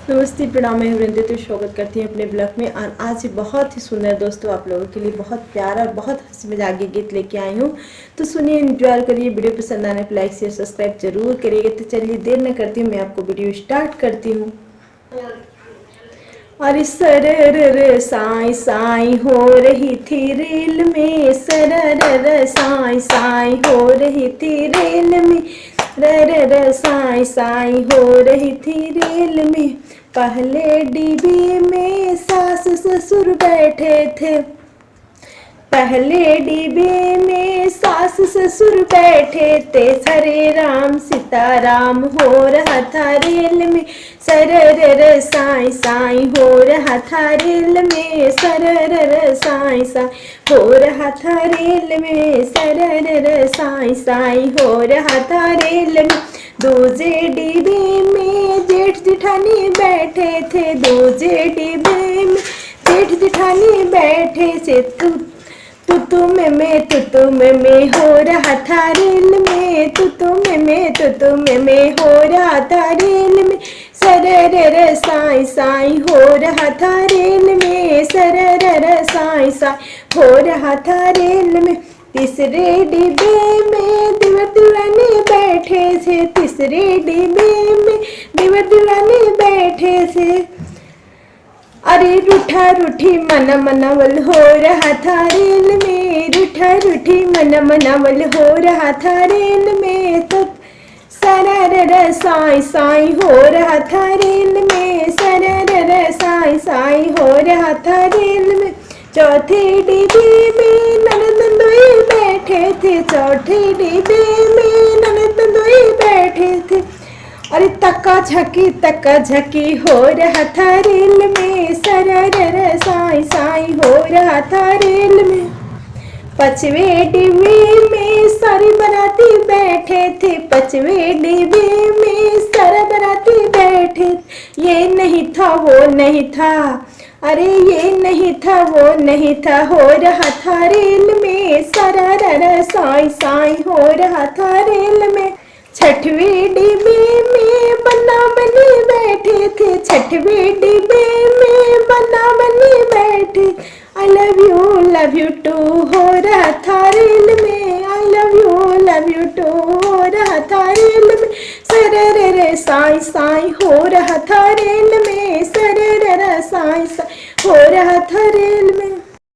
नमस्ते, प्रणाम। मैं वृंदे तो स्वागत करती हूँ अपने ब्लॉग में। और आज बहुत ही सुंदर दोस्तों आप लोगों के लिए बहुत प्यारा और बहुत हंसी मजाक के गीत लेके आई हूँ। तो सुनिए, एंजॉय करिए। वीडियो पसंद आने पर लाइक शेयर सब्सक्राइब जरूर करिएगा। तो चलिए देर न करती हूँ, मैं आपको वीडियो स्टार्ट करती हूँ। और सरर साई साई हो रही थी रेल में, सरर साई साई हो रही थी रेल में, रर साई साई हो रही थी रेल में। पहले डिब्बे में सास ससुर बैठे थे, पहले डिब्बे में सास ससुर बैठे थे। हरे राम सीताराम हो रहा था रेल में, सरर साई साई हो रहा था रेल में, सरर साई साई हो रहा था रेल में, सरर साई साई हो रहा था रेल में। दूजे डिब्बे में जेठ जेठानी बैठे थे, दूजे डिब्बे में जेठ जेठानी बैठे से। तू में हो रहा था रेल में, तू में हो रहा था रेल में, सरर साई साई हो रहा था रेल में, सरर साई साई हो रहा था रेल में। तीसरे डिब्बे में दिवर दीवाने बैठे थे, तीसरे डिब्बे में दिवर दीवाने बैठे थे। अरे रूठा रूठी मन मनवल हो रहा था रेल में, रूठा रूठी मन मनवल हो रहा था रेल में। तब सरर साई साई हो रहा था रेल में, सरर साई साई हो रहा था रेल में। चौथे डिब्बे में ननद दोई बैठे थे, चौथे डिब्बे में ननद दोई बैठे थे। अरे तक्का झकी हो रहा था रेल में, सरर साई साई हो रहा था रेल में। पांचवे डिब्बे में सारे बाराती बैठे थे, पांचवे डिब्बे में सारे बाराती बैठे। ये नहीं था वो नहीं था, अरे ये नहीं था वो नहीं था, हो रहा था रेल में, सरर साई साई हो रहा था रेल में। छठवें डिब्बे में बन्ना बनी बैठे थे, छठवें डिब्बे में बन्ना बनी बैठे। आई लव यू टू हो रहा था रेल में, आई लव यू टू हो रहा था रेल में, सरर साई साई हो रहा था रेल में, सरर साई साई हो रहा था रेल में।